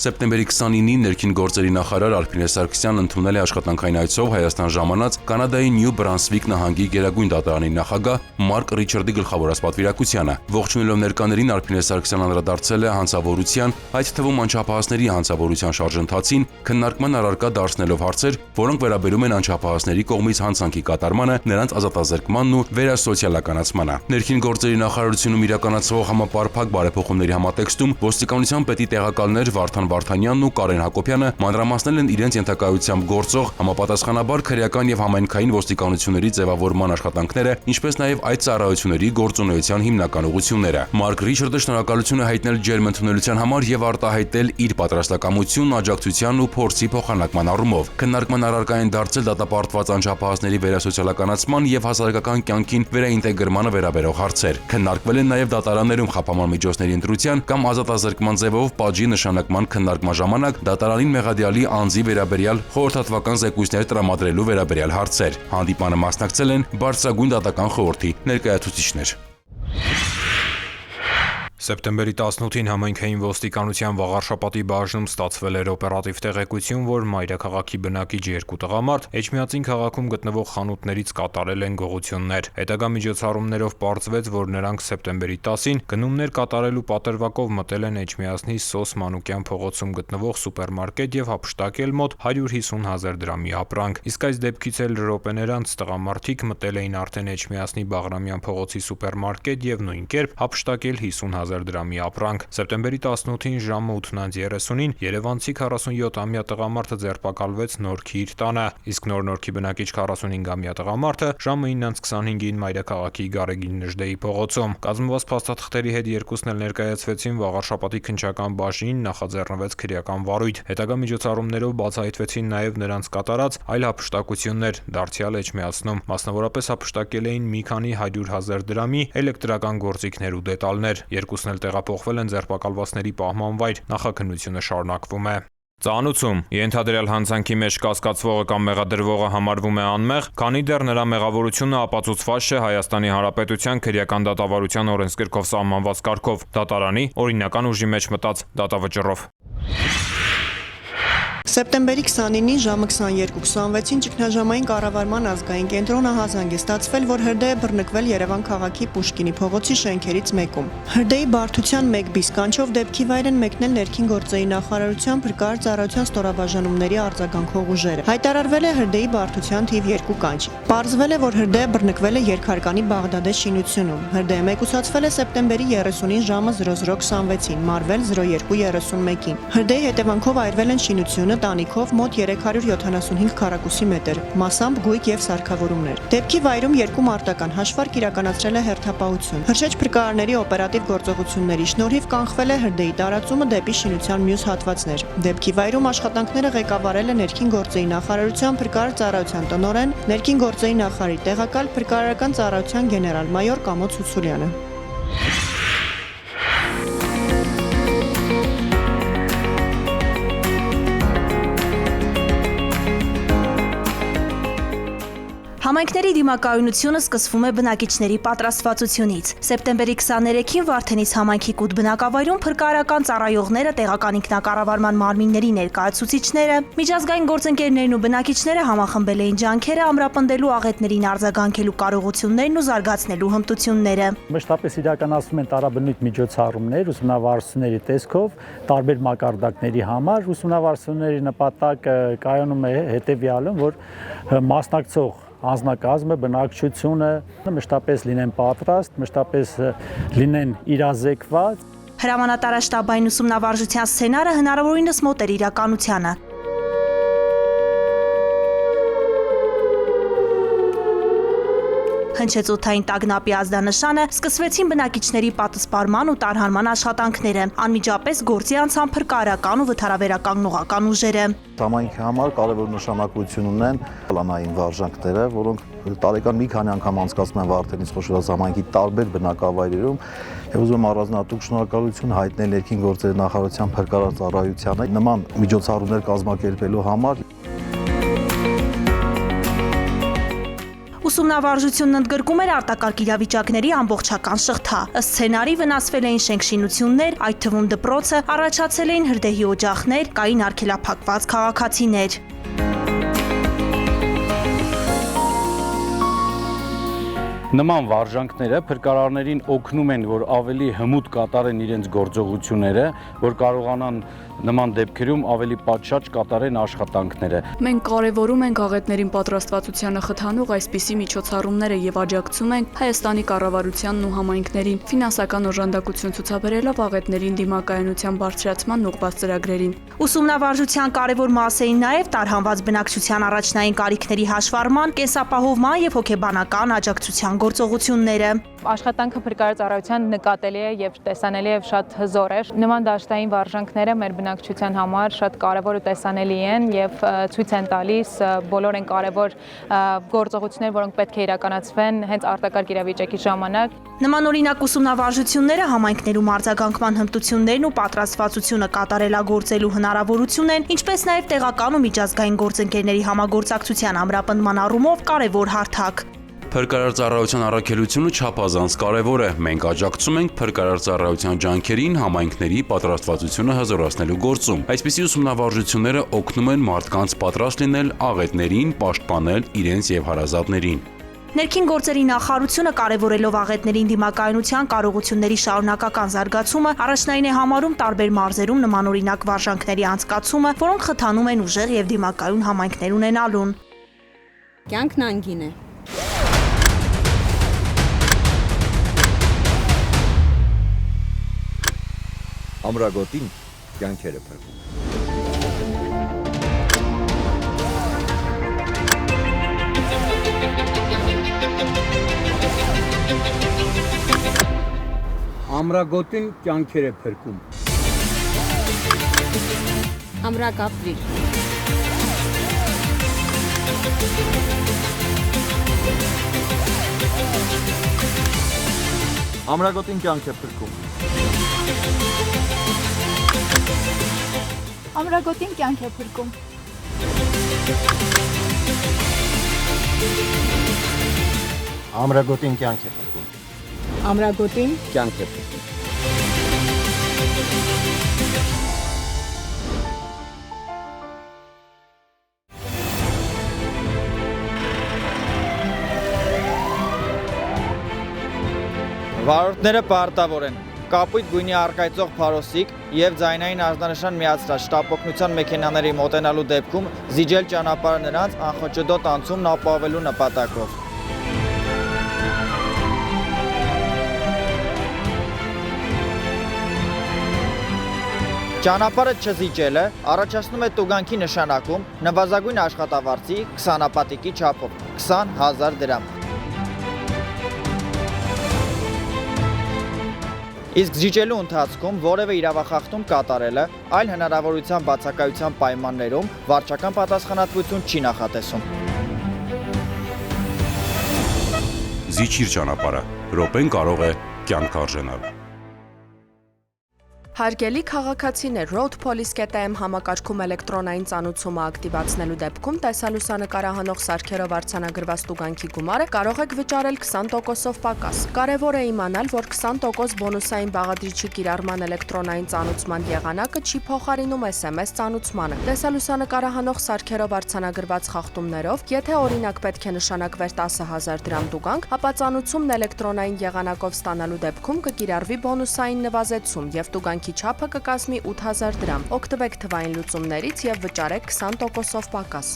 Սեպտեմբերի 29-ին ներքին գործերի նախարար Արփինե Սարգսյանն ընդունել է աշխատանքային այցով Հայաստան ժամանած Կանադայի Նյու Բրանսվիկ նահանգի Գերագույն դատարանի նախագահ Մարկ Ռիչարդի գլխավորած պատվիրակությանը։ Ողջունելով ներկաներին Արփինե Սարգսյանն անդրադարձել է հանցավորության, այդ թվում անչափահասների հանցավորության շարժընթացին, քննարկման առարկա դարձնելով հարցեր, որոնք վերաբերում են անչափահասների կողմից հանցանքի կատարմանը, նրանց ազատազրկմանն ու վերասոցիալականացմանը։ Ներքին գործերի նախարարությունում իրականացվող համապարփակ բարեփոխումների համատեքստում ոստիկանության պետի տեղակալներ Վարդան Վարդանյանն ու Կարեն Հակոբյանը մանրամասնել են իրենց ենթակայությամբ գործող համապատասխանաբար քրեական եւ համայնքային ոստիկանությունների ձևավորման աշխատանքները, ինչպես նաեւ այդ ծառայությունների գործունեության հիմնական ուղղությունները։ Մարկ Ռիչարդը շնորհակալություն է հայտնել ջերմընդունելության համար եւ արտահայտել իր պատրաստակամությունն աջակցության ու փորձի փոխանակման առումով։ Քննարկման առարկա են դարձել դատապարտված անչափահասների վերասոցիալականացման եւ հասարակական կյանքին վերաինտեգրմանը վերաբերող հարցեր։ Քննարկվել են նաեւ դատարաններում խափանման միջոցների ընտրության կամ ազատազրկման ձևով պատժի նշանակման քննարկման ժամանակ դատարանին մեղադիալի անձի վերաբերյալ խորհրդատվական զեկույցներ տրամադրելու վերաբերյալ հարցեր։ Հանդիպանը մասնակցել են Բարձրագույն դատական խորհրդի ներկայացուցիչներ։ Սեպտեմբերի 18-ին համայնքային ոստիկանության Վաղարշապատի բաժնում ստացվել էր օպերատիվ տեղեկություն, որ մայրաքաղաքի բնակիչ 2 տղամարդ Էջմիածին քաղաքում գտնվող խանութներից կատարել են գողություններ։ Հետագա միջոցառումներով պարզվեց, որ նրանք սեպտեմբերի 10-ին գնումներ կատարելու պատրվակով մտել են Էջմիածնի Սոս Մանուկյան փողոցում գտնվող սուպերմարկետ եւ հափշտակել մոտ 150,000 դրամի ապրանք։ Իսկ այս դեպքից էլ րոպեներ անց տղամարդիկ մտել էին արդեն Էջմիածնի Բաղրամյան փողոցի սուպերմարկետ եւ նույն կերպ հափշտակել 50,000 դրամի ապրանք։ Սեպտեմբերի 18-ին ժամը 8:30-ին երևանցի 47-ամյա տղամարդը ձերբակալվեց Նորքի իր տանը, իսկ Նորքի բնակիչ 45-ամյա տղամարդը ժամը 9:25-ին մայրաքաղաքի Գարեգին Նժդեի փողոցում։ Կազմված փաստաթղթերի հետ երկուսն էլ ներկայացվեցին Վաղարշապատի քննչական բաժնին, նախաձեռնվեց քրեական վարույթ։ Հետագա միջոցառումներով բացահայտվեցին նաև նրանց կատարած այլ հափշտակություններ դարձյալ Էջմիածնում։ Մասնավորապես հափշտակել էին մի քանի 100,000 դրամի էլեկտրական գործիքներ ու դետալներ։ Երկուսն էլ տեղափոխվել են ձերբակալվածների պահման վայր, նախաքննությունը շարունակվում է։ Ծանուցում ենթադրյալ հանցանքի մեջ կասկածվողը կամ մեղադրվողը համարվում է անմեղ, քանի դեռ նրա մեղավորությունը ապացուցված չէ Հայաստանի Հանրապետության քրեական դատավարության օրենսգրքով սահմանված կարգով, դատարանի օրինական ուժի մեջ մտած դատավճռով։ Սեպտեմբերի 29-ին ժամը 22:26-ին ճգնաժամային կառավարման ազգային կենտրոն ահազանգ է ստացվել, որ հրդեհ է բռնկվել Երևան քաղաքի Պուշկինի փողոցի շենքերից մեկում։ Հրդեհի բարդության 1 բիս կանչով դեպքի վայր են մեկնել ներքին գործերի նախարարության փրկարար ծառայության ստորաբաժանումների արձագանքող ուժերը։ Հայտարարվել է հրդեհի բարդության թիվ 2 կանչ։ Պարզվել է, որ հրդեհը բռնկվել է Երկհարկանի Բաղդադե շինությունում։ Հրդեհը մեկուսացվել է սեպտեմբերի 30-ին ժամը 00:26-ին, մարվել 02:31-ին։ Հրդեհի հետևանքով այրվել են շինությունը, տանիքով մոտ 375 քառակուսի մետր, մասամբ գույք եւ սարքավորումներ։ Դեպքի վայրում 2 մարտական հաշվարկ իրականացրել է հերթապահություն։ Հրշեջ փրկարարների օպերատիվ գործողությունների շնորհիվ կանխվել է հրդեհի տարածումը դեպի շինության մյուս հատվածներ։ Դեպքի վայրում աշխատանքները ղեկավարել է ներքին գործերի նախարարության փրկարար ծառայության տնօրեն, ներքին գործերի նախարարի տեղակալ փրկարարական ծառայության գեներալ-մայոր Կամո Ցուցուրյանը։ Համայնքների դիմակայունությունը սկսվում է բնակիչների պատրաստվածությունից։ Սեպտեմբերի 23-ին Վարդենիս համայնքի կուտ բնակավայրում փրկարարական ծառայողները, տեղական ինքնակառավարման մարմինների ներկայացուցիչները, միջազգային գործընկերներն ու բնակիչները համախմբել էին ջանքերը ամրապնդելու աղետներին արձագանքելու կարողություններն ու զարգացնելու հմտությունները։ Մշտապես իրականացվում են տարաբնույթ միջոցառումներ ուսումնավարությունների տեսքով տարբեր մակարդակների համար։ Ուսումնավարությունների նպատակը կայանում է հետևյալում, որ մասնակցող անձնակազմը, բնակչությունը մշտապես լինեն պատրաստ, մշտապես լինեն իրազեկված։ Հրամանատարաշտաբային ուսումնավարժության սցենարը հնարավորինս մոտ էր իրականությանը։ Հնչեց օդային տագնապի ազդանշանը, սկսվեցին բնակիչների պատսպարման ու տարհանման աշխատանքները, անմիջապես գործի անցան փրկարարական ու վթարաբերական ուժերը։ Համայնքի համար կարևոր նշանակություն ունեն պլանային վարժանքները, որոնք տարեկան մի քանի անգամ անցկացվում են Վարդենիս խոշորաց համայնքի տարբեր բնակավայրերում, եւ ուզում եմ առանձնահատուկ շնորհակալություն հայտնել ներքին գործերի նախարարության փրկարար ծառայությանը նման միջոցառումներ կազմակերպելու համար։ Ուսումնավարժությունն ընդգրկում էր արտակարգ իրավիճակների ամբողջական շղթա։ Ըստ սցենարի վնասվել էին շենքշինություններ, այդ թվում դպրոցը, առաջացել էին հրդեհի օջախներ, կային արգելափակված քաղաքացիներ։ Նման վարժանքները փրկարարներին օգնում են, որ ավելի հմուտ կատարեն իրենց գործողությունները, որ կարողանան նման դեպքերում ավելի պատշաճ կատարեն աշխատանքները։ Մենք կարևորում ենք աղետներին պատրաստվածությանը խթանող այսպիսի միջոցառումները եւ աջակցում ենք Հայաստանի կառավարությանն ու համայնքներին ֆինանսական օժանդակություն ցուցաբերելով աղետներին դիմակայունության բարձրացման ուղղված ծրագրերին։ Ուսումնավարժության կարևոր մաս էին նաև տարհանված բնակչության առաջնային կարիքների հաշվառման, կենսապահովման եւ հոգեբանական աջակցության գործողությունները։ Աշխատանքը փրկարար ծառայության նկատելի է եւ տեսանելի է շատ հզոր է։ Նման դաշտային վարժանքները մեր բնակչության համար շատ կարևոր ու տեսանելի են եւ ցույց են տալիս բոլոր այն կարևոր գործողություններ, որոնք պետք է իրականացվեն հենց արտակարգ իրավիճակի ժամանակ։ Նմանօրինակ ուսումնավարժությունները համայնքներում արձագանքման հմտություններն ու պատրաստվածությունը կատարելագործելու հնարավորություն են, ինչպես նաև տեղական ու միջազգային գործընկերների համագործակցության ամրապնդման առումով կարևոր հարթակ։ Փրկարար ծառայության առաքելությունը չափազանց կարևոր է։ Մենք աջակցում ենք փրկարար ծառայության ջանքերին համայնքների պատրաստվածությունը հզորացնելու գործում։ Այսպիսի ուսումնավարժությունները օգնում են մարդկանց պատրաստ լինել աղետներին, պաշտպանել իրենց եւ հարազատներին։ Ներքին գործերի նախարարությունը կարևորելով աղետներին դիմակայունության կարողությունների շարունակական զարգացումը առաջնային է համարում տարբեր մարզերում նմանօրինակ վարժանքների անցկացումը, որոնք խթանում են ուժեղ եւ դիմակայուն համայնքներ ունենալուն։ Կյանքն անգին է։ Ամրագոտին կյանքեր է փրկում։ Ամրագոտին կյանքեր է փրկում։ Ամրագապրիր։ Ամրագոտին կյանք է փրկում։ Ամրագոտին կյանք է փրկում։ Ամրագոտին կյանք է փրկում։ Ամրագոտին Կյանք է փրկում։ Վարորդները պարտավոր են կապույտ գույնի առկայծող փարոսիկ եւ ձայնային ազդանշան միացրած շտապօգնության մեքենաների մոտենալու դեպքում զիջել ճանապարհը նրանց անխոճոդոտ անցումն ապահովելու նպատակով։ Ճանապարհը չզիջելը առաջացնում է տուգանքի նշանակում նվազագույն աշխատավարձի 20 ապատիկի չափով 20,000 դրամ։ Իսկ զիջելու ընթացքում որևէ իրավախախտում կատարելը այլ հնարավորության բացակայության պայմաններում վարչական պատասխանատվություն չի նախատեսում։ Զիջիր ճանապարհը, րոպեն կարող է կյանք արժենալ։ Հարգելի քաղաքացիներ, Road Police.am համակարգում էլեկտրոնային ծանուցումը ակտիվացնելու դեպքում տեսալուսանկարահանող սարքերով արձանագրված տուգանքի գումարը կարող եք վճարել 20%-ով պակաս։ Կարևոր է իմանալ, որ 20% բոնուսային բաղադրիչի կիրառման էլեկտրոնային ծանուցման եղանակը չի փոխարինում SMS ծանուցմանը։ Տեսալուսանկարահանող սարքերով արձանագրված խախտումներով, եթե օրինակ պետք է նշանակվեր 10,000 դրամ տուգանք, ապա ծանուցումն էլեկտրոնային եղանակով ստանալու դեպքում կկիրառվի բոնուսային նվազեցում եւ տուգանքի չափը կկազմի 8,000 դրամ։ Օգտվեք թվային լուծումներից եւ վճարեք 20%-ով պակաս։